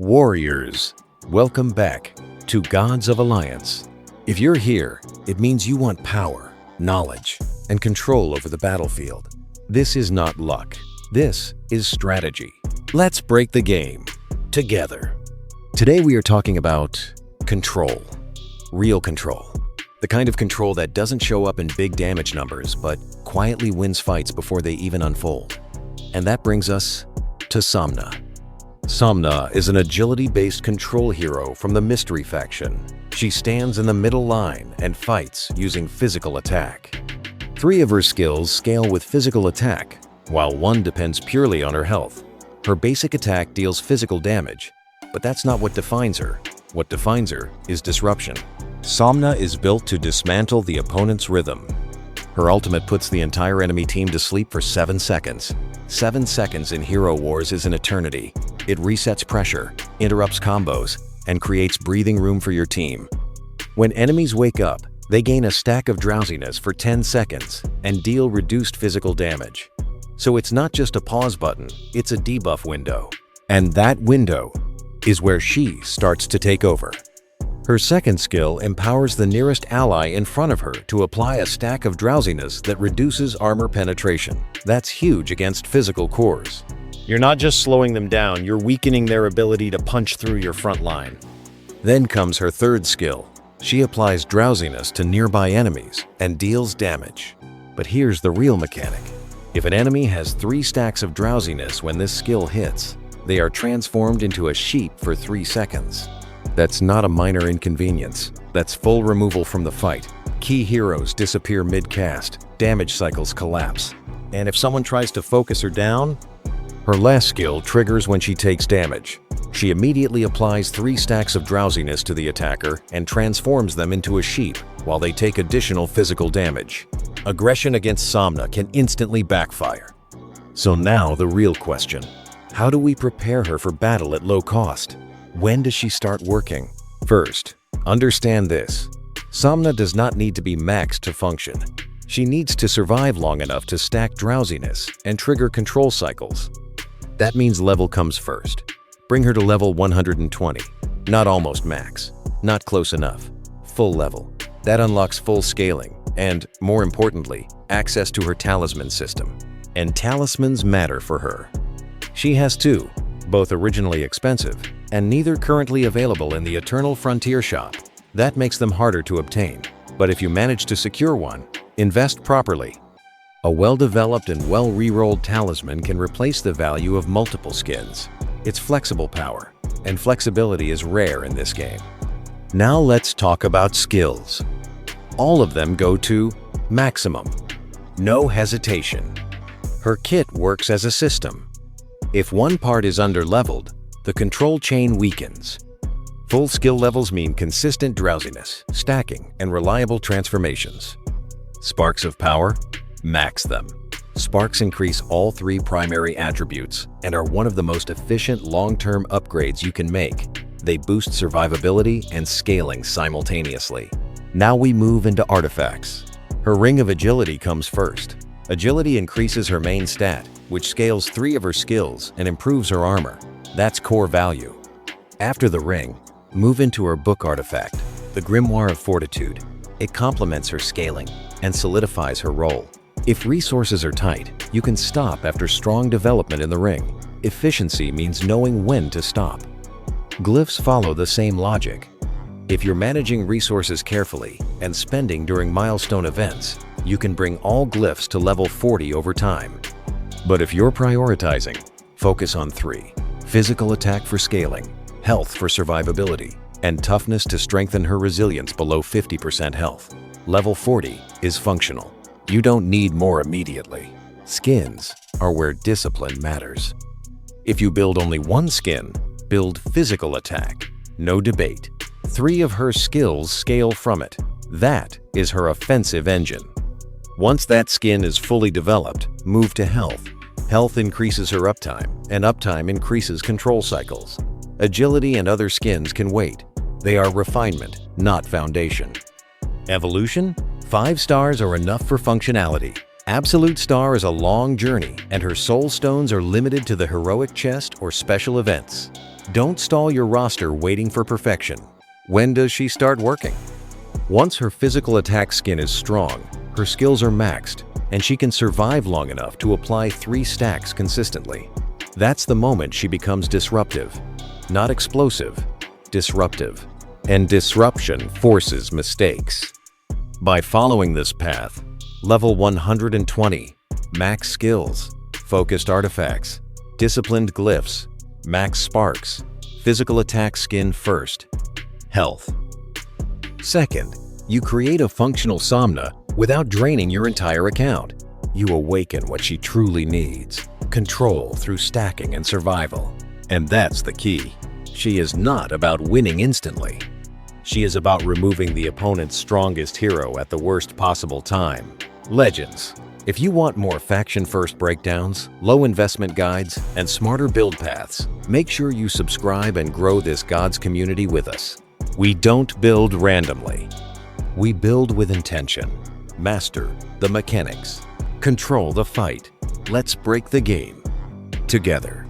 Warriors, welcome back to Gods of Alliance. If you're here, it means you want power, knowledge, and control over the battlefield. This is not luck. This is strategy. Let's break the game together. Today we are talking about control. Real control. The kind of control that doesn't show up in big damage numbers, but quietly wins fights before they even unfold. And that brings us to Somna. Somna is an agility-based control hero from the Mystery faction. She stands in the middle line and fights using physical attack. 3 of her skills scale with physical attack, while 1 depends purely on her health. Her basic attack deals physical damage, but that's not what defines her. What defines her is disruption. Somna is built to dismantle the opponent's rhythm. Her ultimate puts the entire enemy team to sleep for 7 seconds. 7 seconds in Hero Wars is an eternity. It resets pressure, interrupts combos, and creates breathing room for your team. When enemies wake up, they gain a stack of drowsiness for 10 seconds and deal reduced physical damage. So it's not just a pause button, it's a debuff window. And that window is where she starts to take over. Her second skill empowers the nearest ally in front of her to apply a stack of drowsiness that reduces armor penetration. That's huge against physical cores. You're not just slowing them down, you're weakening their ability to punch through your front line. Then comes her third skill. She applies drowsiness to nearby enemies and deals damage. But here's the real mechanic. If an enemy has 3 stacks of drowsiness when this skill hits, they are transformed into a sheep for 3 seconds. That's not a minor inconvenience. That's full removal from the fight. Key heroes disappear mid-cast, damage cycles collapse. And if someone tries to focus her down, her last skill triggers when she takes damage. She immediately applies 3 stacks of drowsiness to the attacker and transforms them into a sheep while they take additional physical damage. Aggression against Somna can instantly backfire. So now the real question. How do we prepare her for battle at low cost? When does she start working? First, understand this. Somna does not need to be maxed to function. She needs to survive long enough to stack drowsiness and trigger control cycles. That means level comes first. Bring her to level 120. Not almost max. Not close enough. Full level. That unlocks full scaling and, more importantly, access to her talisman system. And talismans matter for her. She has 2, both originally expensive, and neither currently available in the Eternal Frontier shop. That makes them harder to obtain. But if you manage to secure one, invest properly. A well-developed and well-rerolled talisman can replace the value of multiple skins. It's flexible power, and flexibility is rare in this game. Now let's talk about skills. All of them go to maximum. No hesitation. Her kit works as a system. If one part is under-leveled, the control chain weakens. Full skill levels mean consistent drowsiness, stacking, and reliable transformations. Sparks of power? Max them. Sparks increase all 3 primary attributes and are one of the most efficient long-term upgrades you can make. They boost survivability and scaling simultaneously. Now we move into artifacts. Her Ring of Agility comes first. Agility increases her main stat, which scales 3 of her skills and improves her armor. That's core value. After the ring, move into her book artifact, the Grimoire of Fortitude. It complements her scaling and solidifies her role. If resources are tight, you can stop after strong development in the ring. Efficiency means knowing when to stop. Glyphs follow the same logic. If you're managing resources carefully and spending during milestone events, you can bring all glyphs to level 40 over time. But if you're prioritizing, focus on 3. Physical attack for scaling, health for survivability, and toughness to strengthen her resilience below 50% health. Level 40 is functional. You don't need more immediately. Skins are where discipline matters. If you build only 1 skin, build physical attack. No debate. 3 of her skills scale from it. That is her offensive engine. Once that skin is fully developed, move to health. Health increases her uptime, and uptime increases control cycles. Agility and other skins can wait. They are refinement, not foundation. Evolution? 5 stars are enough for functionality. Absolute Star is a long journey, and her soul stones are limited to the heroic chest or special events. Don't stall your roster waiting for perfection. When does she start working? Once her physical attack skin is strong, her skills are maxed, and she can survive long enough to apply 3 stacks consistently. That's the moment she becomes disruptive. Not explosive, disruptive. And disruption forces mistakes. By following this path, level 120, max skills, focused artifacts, disciplined glyphs, max sparks, physical attack skin first, health. Second, you create a functional Somna without draining your entire account. You awaken what she truly needs, control through stacking and survival. And that's the key. She is not about winning instantly. She is about removing the opponent's strongest hero at the worst possible time. Legends. If you want more faction-first breakdowns, low investment guides, and smarter build paths, make sure you subscribe and grow this Gods community with us. We don't build randomly. We build with intention. Master the mechanics. Control the fight. Let's break the game together.